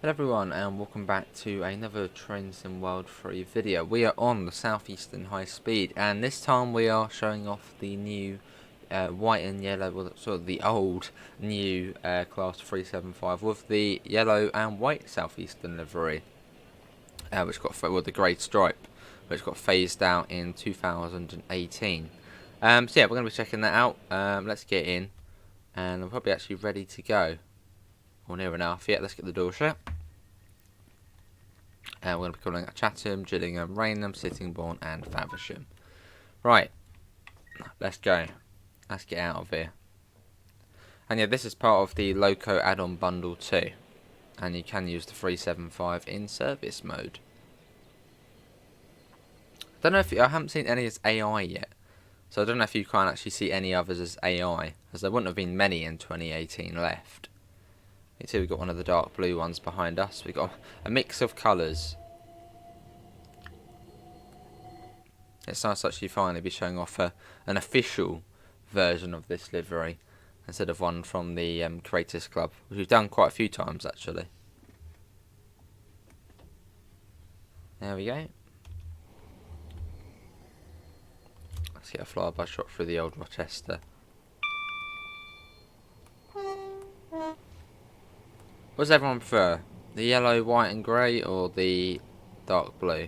Hello everyone and welcome back to another Train Sim World 3 video. We are on the Southeastern High Speed and this time we are showing off the new white and yellow, well sort of the old new Class 375 with the yellow and white Southeastern livery, which got the grey stripe, which got phased out in 2018. So yeah, we're going to be checking that out. Let's get in and I'm probably actually ready to go. Or near enough. Yeah, let's get the door shut. And we're going to be calling at Chatham, Gillingham, Rainham, Sittingbourne and Faversham. Right, let's go. Let's get out of here. And yeah, this is part of the Loco add-on bundle too. And you can use the 375 in service mode. I don't know if I haven't seen any as AI yet. So I don't know if you can't actually see any others as AI, as there wouldn't have been many in 2018 left. You see we've got one of the dark blue ones behind us. We've got a mix of colours. It's nice to actually finally be showing off an official version of this livery instead of one from the Creators Club, which we've done quite a few times actually. There we go. Let's get a flyby shot through the old Rochester. What does everyone prefer? The yellow, white and grey or the dark blue?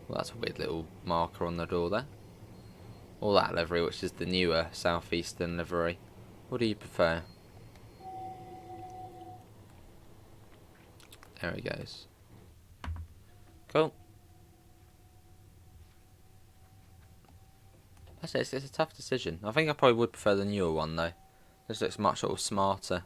Well, that's a weird little marker on the door there. Or that livery, which is the newer Southeastern livery. What do you prefer? There he goes. Cool. It's a tough decision. I think I probably would prefer the newer one though. This looks much sort of smarter.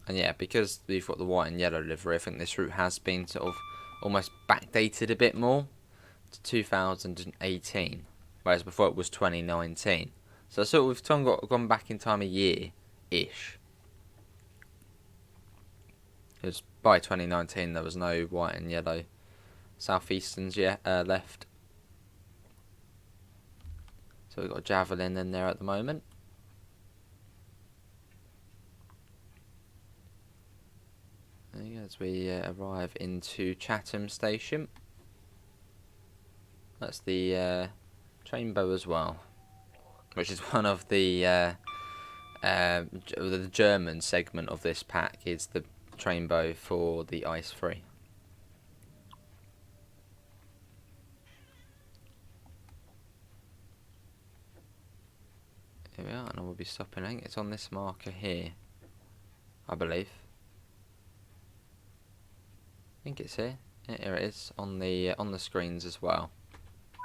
And yeah, because we've got the white and yellow livery, I think this route has been sort of almost backdated a bit more to 2018, whereas before it was 2019. So sort of we've gone back in time a year-ish. Because by 2019 there was no white and yellow Southeasterns yet left. So we've got a Javelin in there at the moment. As we arrive into Chatham station. That's the Trainbow as well, which is one of the German segment of this pack, is the Trainbow for the Ice Free. Here we are, and we'll be stopping. I think it's on this marker here, I believe. I think it's here. Yeah, here it is on the screens as well.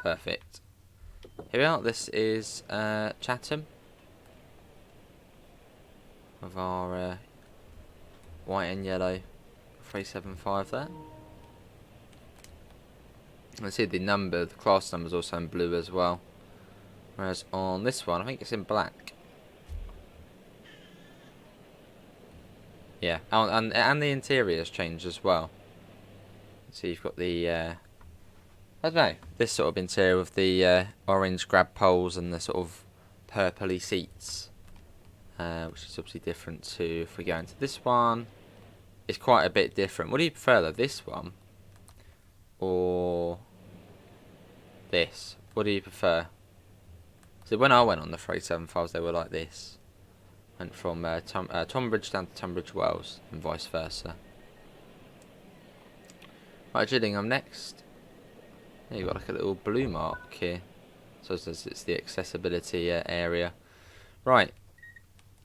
Perfect. Here we are. This is Chatham with our white and yellow 375 there. Let's see the number. The class number is also in blue as well. Whereas on this one, I think it's in black. Yeah, and the interior has changed as well. So you've got the, I don't know, this sort of interior with the orange grab poles and the sort of purpley seats, which is obviously different to, if we go into this one, it's quite a bit different. What do you prefer though, this one or this? What do you prefer? So when I went on the 375s, they were like this. Went from Tonbridge down to Tunbridge Wells and vice versa. Right, Gillingham next. There you've got like a little blue mark here. So it's the accessibility area. Right,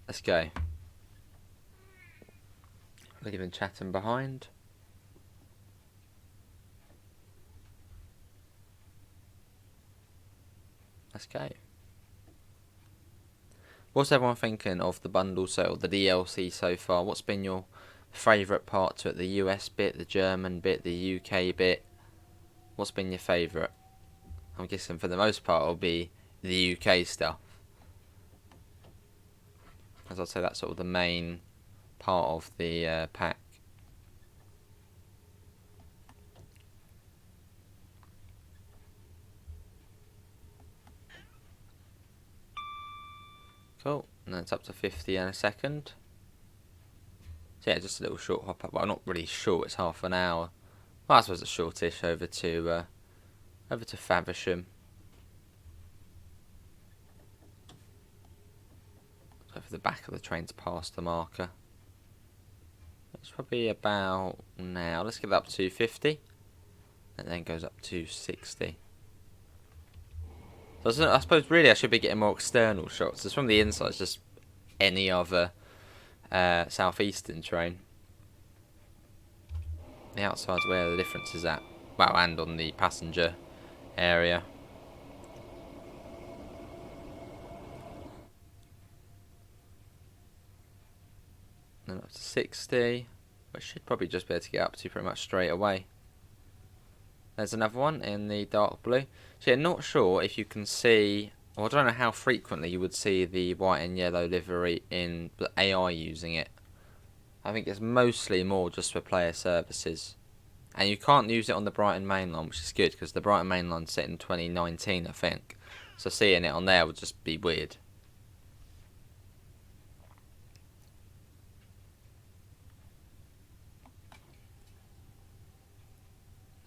let's go. Leaving Chatham behind. Let's go. What's everyone thinking of the bundle the DLC so far? What's been your favourite part to it? The US bit, the German bit, the UK bit? What's been your favourite? I'm guessing for the most part it'll be the UK stuff, as I'd say that's sort of the main part of the pack. Cool. And then it's up to 50 in a second. So yeah, just a little short hop up. Well, not really short. It's half an hour. Well, I suppose it's shortish over to Faversham. So for the back of the train to pass the marker. It's probably about now. Let's get it up to 50. And then goes up to 60. So I suppose really I should be getting more external shots. It's from the inside, it's just any other Southeastern train. The outside's where the difference is at. Well, and on the passenger area. Then up to 60. Which should probably just be able to get up to pretty much straight away. There's another one in the dark blue. So yeah, not sure if you can see, or I don't know how frequently you would see the white and yellow livery in the AI using it. I think it's mostly more just for player services. And you can't use it on the Brighton main line, which is good, because the Brighton main line's set in 2019, I think. So seeing it on there would just be weird.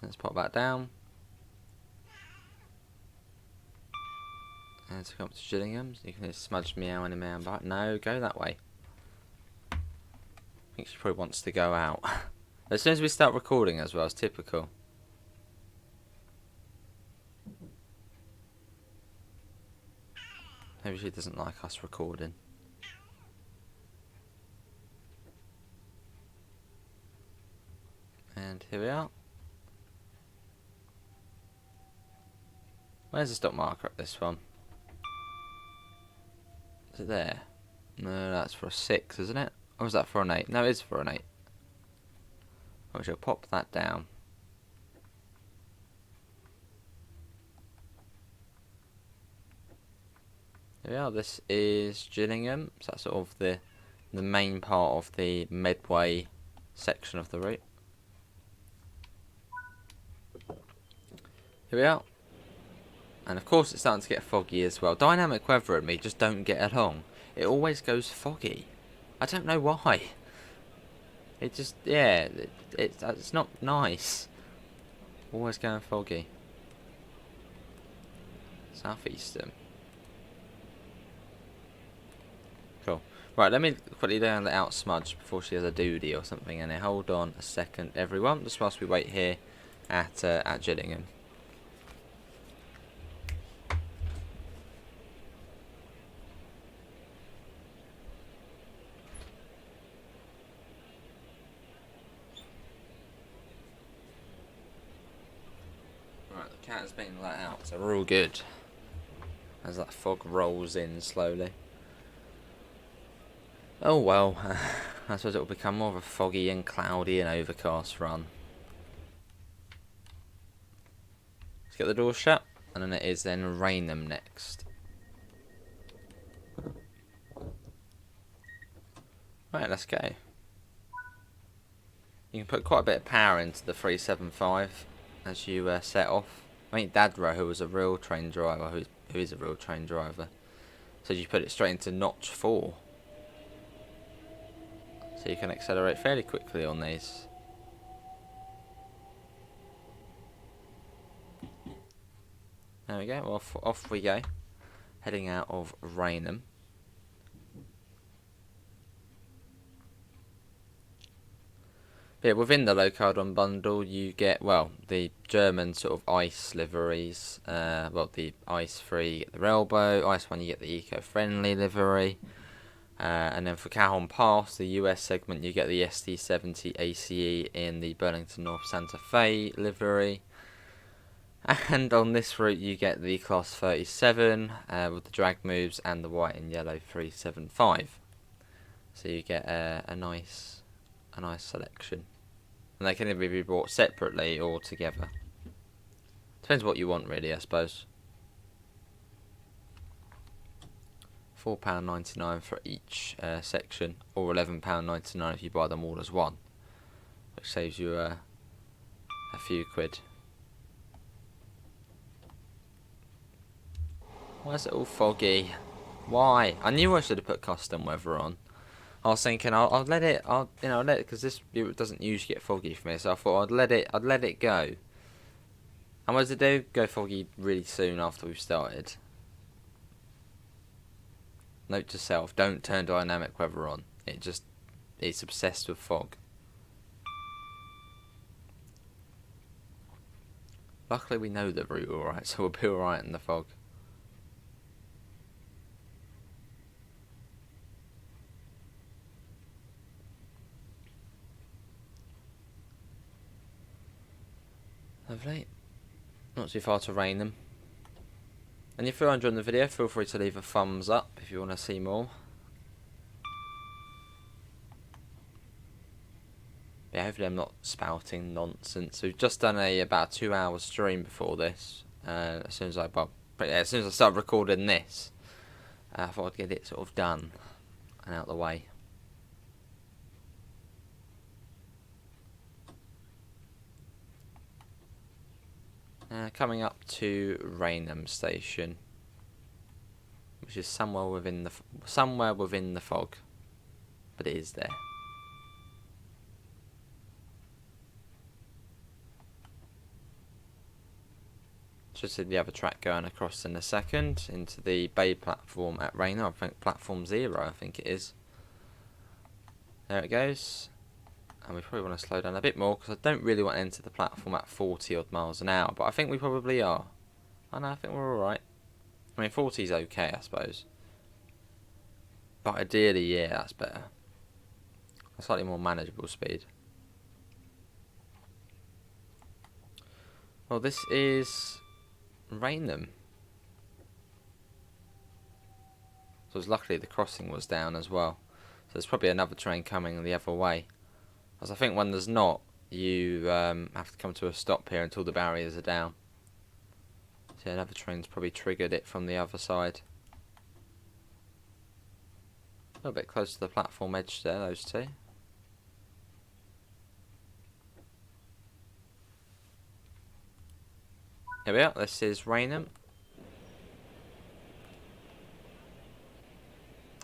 Let's pop that down. And to come up to Gillingham, you can just smudge meowing and meowing back. No, go that way. I think she probably wants to go out. As soon as we start recording as well, it's typical. Maybe she doesn't like us recording. And here we are. Where's the stop marker at this one? Is it there? No, that's for a 6, isn't it? Or is that for an 8? No, it is for an 8. I shall pop that down. There we are. This is Gillingham. So that's sort of the main part of the Medway section of the route. Here we are. And of course it's starting to get foggy as well. Dynamic weather and me just don't get along. It always goes foggy. I don't know why. It just, yeah, it's not nice. Always going foggy. Southeastern. Cool. Right, let me quickly down the out smudge before she has a doody or something in it. Hold on a second, everyone, just whilst we wait here at Gillingham. Cat's been let out, so we're all good. As that fog rolls in slowly. Oh well, I suppose it will become more of a foggy and cloudy and overcast run. Let's get the door shut, and then it is then Rainham next. Right, let's go. You can put quite a bit of power into the 375 as you set off. I think Dadra, who was a real train driver, who is a real train driver, said you put it straight into notch 4. So you can accelerate fairly quickly on these. There we go, off we go. Heading out of Rainham. But yeah, within the Loco bundle you get, well, the German sort of ice liveries, well, the ice free you get the Railbow, ice one you get the eco-friendly livery, and then for Chatham Pass, the US segment, you get the ST70 ACE in the Burlington North Santa Fe livery, and on this route you get the Class 37 with the drag moves and the white and yellow 375, so you get a nice selection. And they can either be bought separately or together. Depends what you want really, I suppose. £4.99 for each section, or £11.99 if you buy them all as one, which saves you a few quid. Why is it all foggy? Why? I knew I should have put custom weather on. I was thinking I'll let it, I'll let it, because this it doesn't usually get foggy for me, so I thought I'd let it go. And what does it do? Go foggy really soon after we've started. Note to self: don't turn dynamic weather on. It's obsessed with fog. Luckily we know the route alright, so we'll be alright in the fog. Lovely. Not too far to Rainham. And if you're enjoying the video, feel free to leave a thumbs up if you want to see more. Yeah, hopefully I'm not spouting nonsense. We've just done about 2 hour stream before this. As soon as I started recording this, I thought I'd get it sort of done and out of the way. Coming up to Rainham station, which is somewhere within the fog, but it is there. Just see the other track going across in a second into the bay platform at Rainham. I think platform 0, I think it is. There it goes. And we probably want to slow down a bit more because I don't really want to enter the platform at 40 odd miles an hour, but I think we probably are. I think we're alright. I mean, 40 is okay, I suppose. But ideally, yeah, that's better. A slightly more manageable speed. Well, this is Rainham. So it's luckily the crossing was down as well. So there's probably another train coming the other way. As I think when there's not, you have to come to a stop here until the barriers are down. So yeah, another train's probably triggered it from the other side. A little bit close to the platform edge there, those two. Here we are, this is Rainham.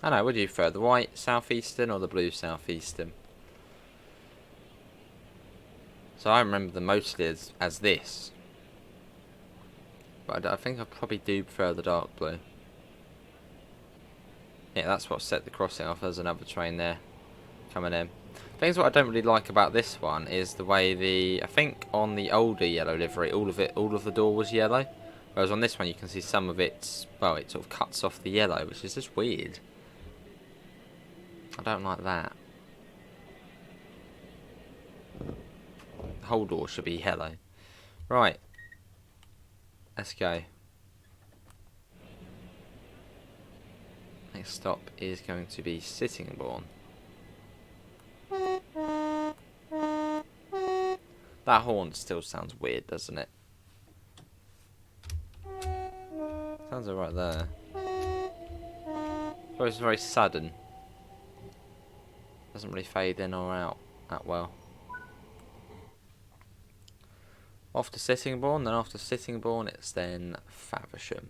I know, what do you prefer, the white Southeastern or the blue Southeastern? So I remember them mostly as this. But I think I probably do prefer the dark blue. Yeah, that's what set the crossing off. There's another train there coming in. Things what I don't really like about this one is the way I think on the older yellow livery, all of the door was yellow. Whereas on this one you can see some of it, well, it sort of cuts off the yellow, which is just weird. I don't like that. The whole door should be yellow. Right. Let's go. Next stop is going to be Sittingbourne. That horn still sounds weird, doesn't it? Sounds alright there. But it's very sudden. Doesn't really fade in or out that well. Off to Sittingbourne, then after Sittingbourne it's then Faversham.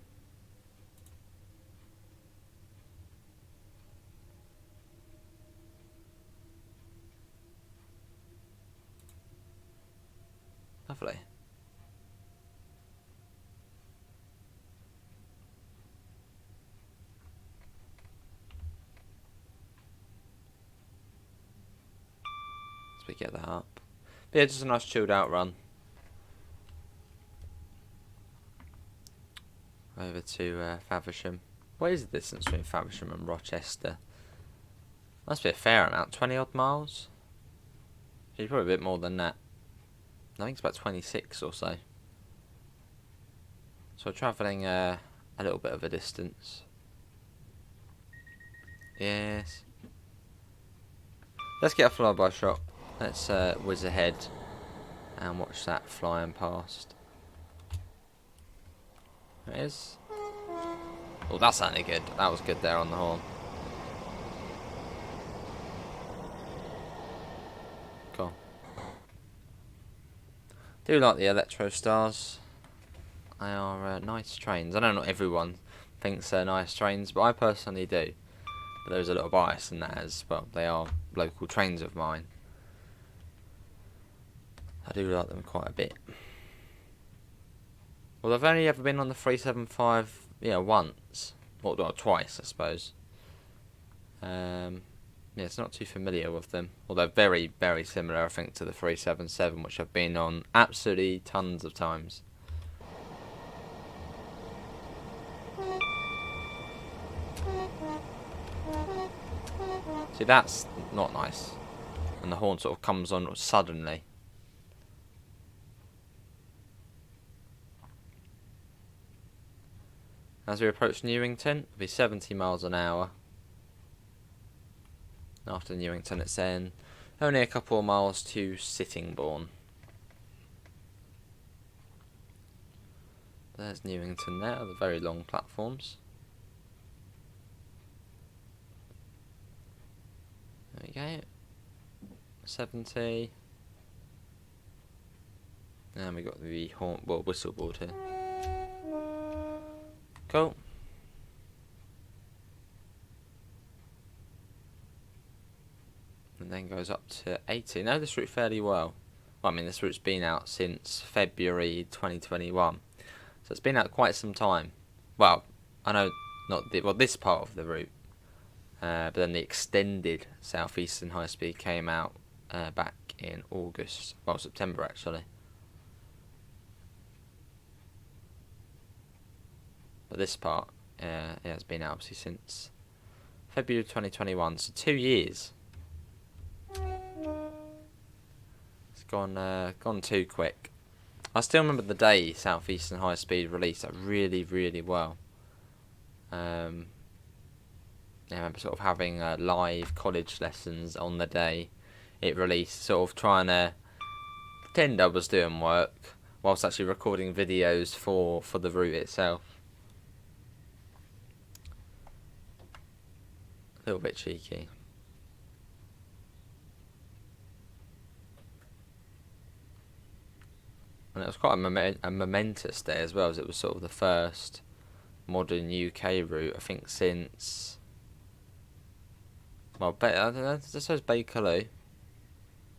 Lovely. As we get that up. But yeah, just a nice chilled out run. Over to Faversham. What is the distance between Faversham and Rochester? Must be a fair amount, 20 odd miles? Actually, probably a bit more than that. I think it's about 26 or so. So we're travelling a little bit of a distance. Yes. Let's get a flyby shot. Let's whiz ahead and watch that flying past. There it is. Oh, that sounded good. That was good there on the horn. Cool. Do like the Electrostars. They are nice trains. I know not everyone thinks they're nice trains, but I personally do. But there's a little bias in that as well. They are local trains of mine. I do like them quite a bit. Well, I've only ever been on the 375, once. Or twice, I suppose. Yeah, it's not too familiar with them. Although very, very similar, I think, to the 377, which I've been on absolutely tons of times. See, that's not nice. And the horn sort of comes on suddenly. As we approach Newington, it'll be 70 miles an hour. After Newington, it's then only a couple of miles to Sittingbourne. There's Newington there, the very long platforms. There we go. 70. And we got the whistle board here. Cool. And then goes up to 80. Know this route fairly well. Well, I mean, this route's been out since February 2021. So it's been out quite some time. Well, I know this part of the route. But then the extended Southeastern high speed came out back in August. Well, September actually. But this part has been out obviously since February 2021. So 2 years. It's gone too quick. I still remember the day Southeastern High Speed released that really, really well. I remember sort of having live college lessons on the day it released, sort of trying to pretend I was doing work whilst actually recording videos for the route itself. A little bit cheeky. And it was quite a momentous day as well, as it was sort of the first modern UK route, I think, since... Well, I suppose Bakerloo.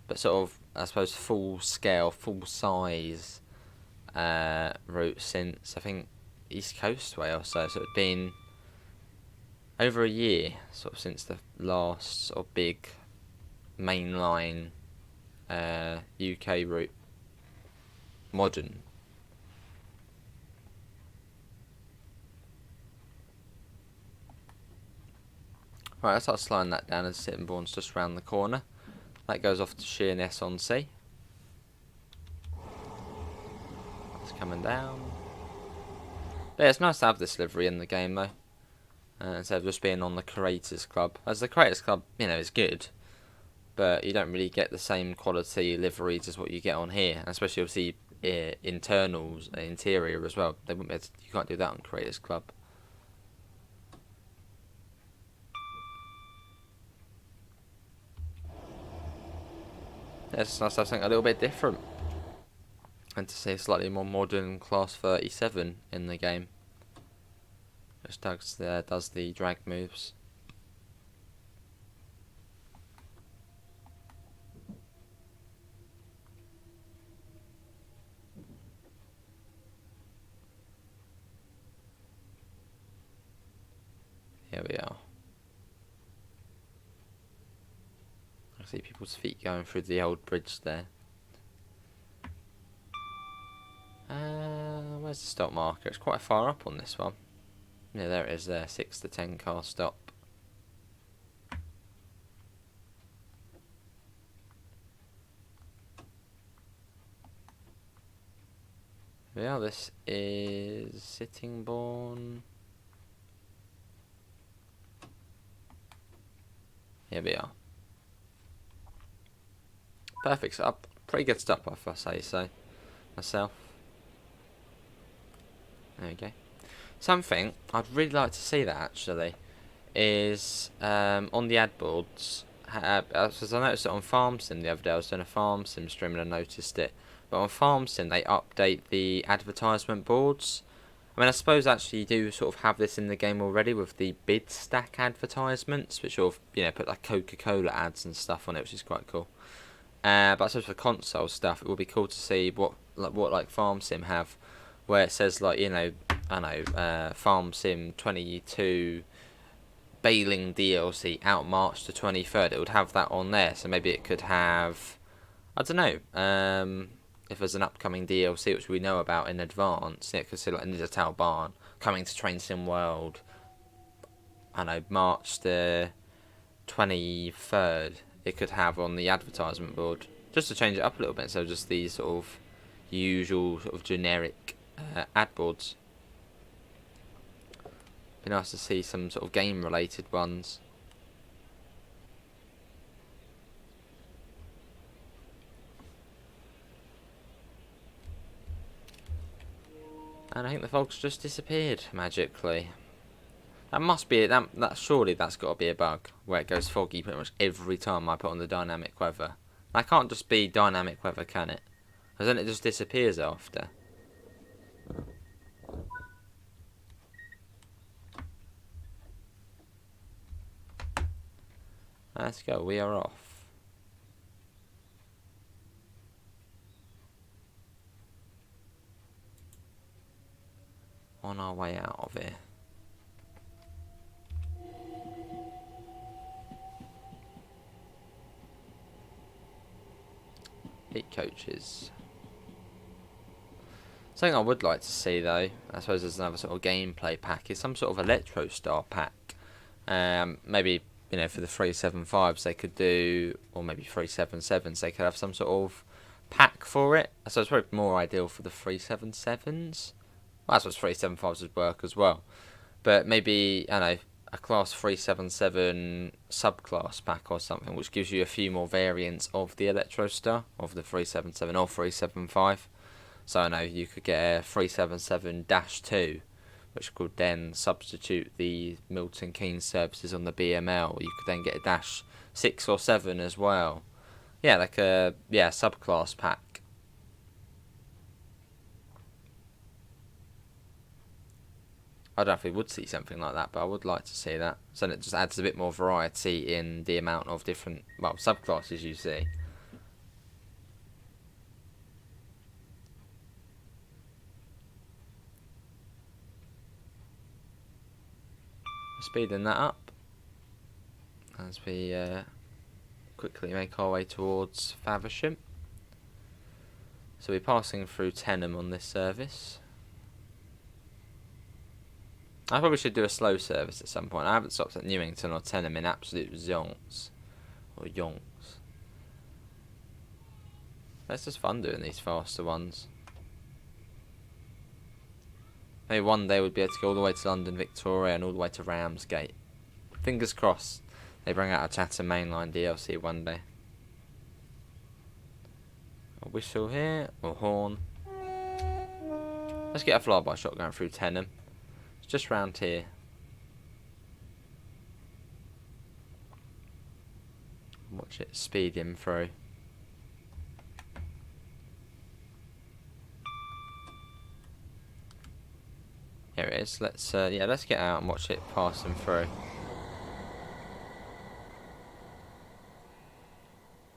But sort of, I suppose, full-scale, full-size route since, I think, East Coast Way or so. So it's been over a year, sort of, since the last sort of big mainline UK route. Modern. Right, let's start slowing that down as Sittingbourne's just round the corner. That goes off to Sheerness-on-Sea. It's coming down. But yeah, it's nice to have this livery in the game though. Instead of just being on the Creators Club. As the Creators Club, is good. But you don't really get the same quality liveries as what you get on here. And especially obviously interior as well. You can't do that on Creators Club. Yeah, it's nice to have something a little bit different, and to see a slightly more modern Class 37 in the game. Which does the drag moves. Here we are. I see people's feet going through the old bridge there. Where's the stop marker? It's quite far up on this one. Yeah, there it is there. 6 to 10 car stop. Yeah, this is Sittingbourne. Here we are. Perfect setup. Pretty good stuff, if I say so myself. There we go. Something I'd really like to see that actually is on the ad boards. As I noticed it on Farm Sim the other day. I was doing a Farm Sim stream and I noticed it. But on Farm Sim they update the advertisement boards. I mean, I suppose actually you do sort of have this in the game already with the bid stack advertisements, which sort of, you know, put like Coca-Cola ads and stuff on it, which is quite cool. But I suppose for console stuff, it would be cool to see what Farm Sim have, where it says like, you know, I know, Farm Sim 22 Bailing DLC out March the 23rd. It would have that on there, so maybe it could have, I don't know, if there's an upcoming DLC which we know about in advance. It could say like Ninja Tail Barn coming to Train Sim World. I know, March the 23rd. It could have on the advertisement board, just to change it up a little bit. So just these sort of usual sort of generic ad boards. Be nice to see some sort of game related ones. And I think the fog's just disappeared magically. That must be that. Surely that's got to be a bug where it goes foggy pretty much every time I put on the dynamic weather. That can't just be dynamic weather, can it? Because then it just disappears after. Let's go. We are off. On our way out of here. Eight coaches. Something I would like to see though, I suppose there's another sort of gameplay pack, is some sort of Electrostar pack. Maybe, you know, for the 375s they could do, or maybe 377s, they could have some sort of pack for it. So it's probably more ideal for the 377s. Well, I suppose 375s would work as well. But maybe, I don't know, a class 377 subclass pack or something, which gives you a few more variants of the Electrostar, of the 377 or 375. So I know you could get a 377-2, which could then substitute the Milton Keynes services on the BML. You could then get a dash 6 or 7 as well. Yeah, like a subclass pack. I don't know if we would see something like that, but I would like to see that. So it just adds a bit more variety in the amount of different, well, subclasses you see. Speeding that up as we quickly make our way towards Faversham. So we're passing through Teynham on this service. I probably should do a slow service at some point. I haven't stopped at Newington or Teynham in absolute zonks. Or yonks. It's just fun doing these faster ones. Maybe one day we'd be able to go all the way to London Victoria and all the way to Ramsgate. Fingers crossed they bring out a Chatham mainline DLC one day. A whistle here, or horn. Let's get a flyby shot going through Teynham. Just round here. Watch it speed him through. Here it is. Let's get out and watch it pass him through. A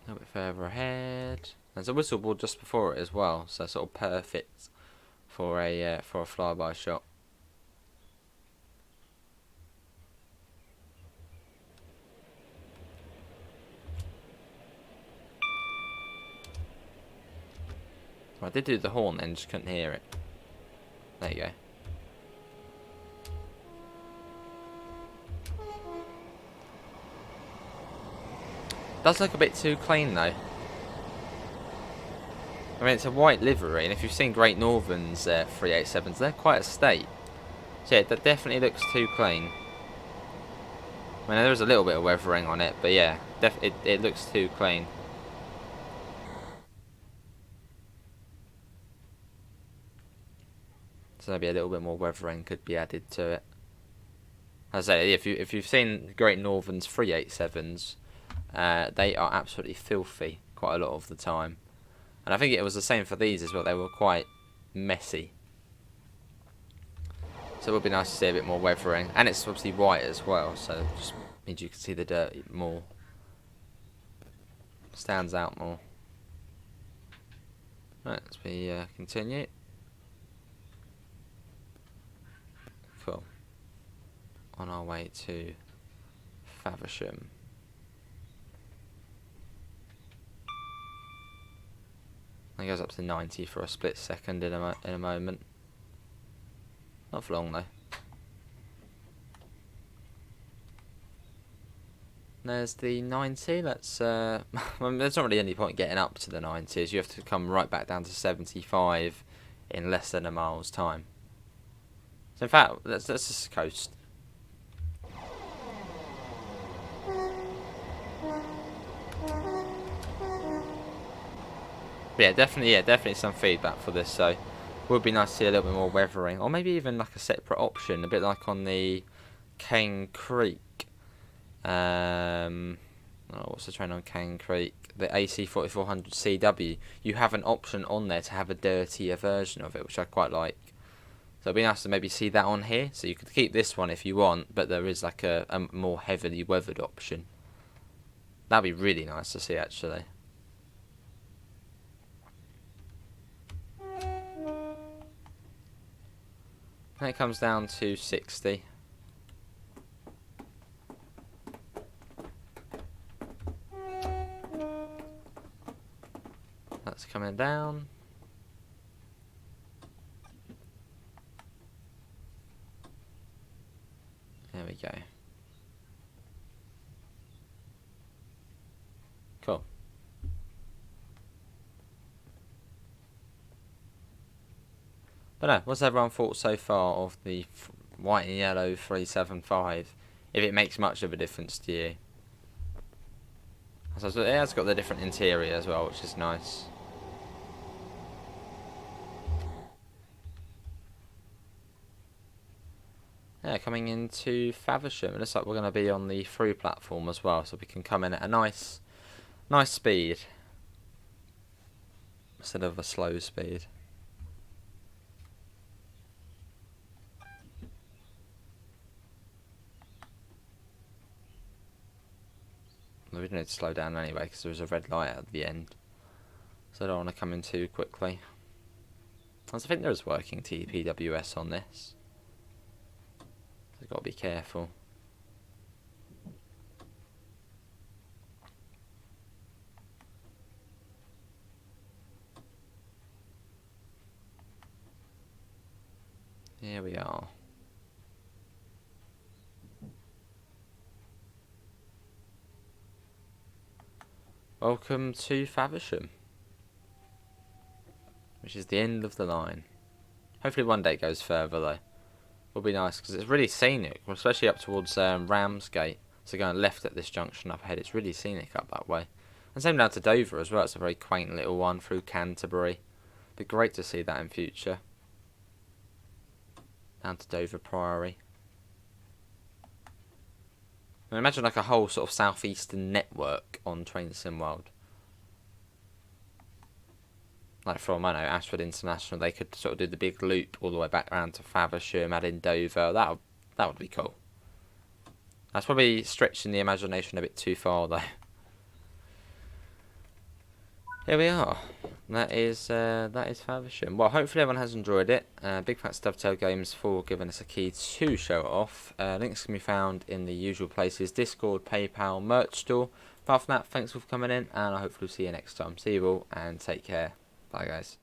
little bit further ahead. There's a whistle board just before it as well, so sort of perfect for a flyby shot. I did do the horn then, just couldn't hear it. There you go. Does look a bit too clean though. I mean, it's a white livery, and if you've seen Great Northern's 387s, they're quite a state. So yeah, that definitely looks too clean. I mean, there is a little bit of weathering on it, but yeah, it looks too clean. So maybe a little bit more weathering could be added to it. As I say, if you've seen Great Northern's 387s, they are absolutely filthy quite a lot of the time. And I think it was the same for these as well. They were quite messy. So it would be nice to see a bit more weathering. And it's obviously white as well, so it just means you can see the dirt more. Stands out more. Right, let's continue. Cool. On our way to Faversham. It goes up to 90 for a split second in a moment. Not for long though. There's the 90. Let's well, there's not really any point getting up to the 90s. You have to come right back down to 75 in less than a mile's time. So in fact, let's just coast. But yeah, definitely some feedback for this. So, would be nice to see a little bit more weathering, or maybe even like a separate option, a bit like on the Cane Creek. What's the train on Cane Creek? The AC 4400 CW. You have an option on there to have a dirtier version of it, which I quite like. So it'd be nice to maybe see that on here. So you could keep this one if you want, but there is like a more heavily weathered option. That'd be really nice to see, actually. And it comes down to 60. That's coming down. There we go. Cool. But no, what's everyone thought so far of the white and yellow 375? If it makes much of a difference to you. So it has got the different interior as well, which is nice. Yeah, coming into Faversham. It looks like we're going to be on the through platform as well, so we can come in at a nice speed instead of a slow speed. We don't need to slow down anyway because there's a red light at the end, so I don't want to come in too quickly. I think there is working TPWS on this. I've got to be careful. Here we are. Welcome to Faversham, which is the end of the line. Hopefully one day it goes further though. Will be nice because it's really scenic, especially up towards Ramsgate. So going left at this junction up ahead, it's really scenic up that way. And same down to Dover as well. It's a very quaint little one through Canterbury. Be great to see that in future. Down to Dover Priory. I mean, imagine like a whole sort of Southeastern network on Trains in World. Like from, I know, Ashford International, they could sort of do the big loop all the way back around to Faversham, add in Dover. That would be cool. That's probably stretching the imagination a bit too far though. Here we are. That is Faversham. Well, hopefully everyone has enjoyed it. Big thanks to Dovetail Games for giving us a key to show it off. Links can be found in the usual places: Discord, PayPal, merch store. Apart from that, thanks for coming in, and I hope we'll see you next time. See you all, and take care. Bye, guys.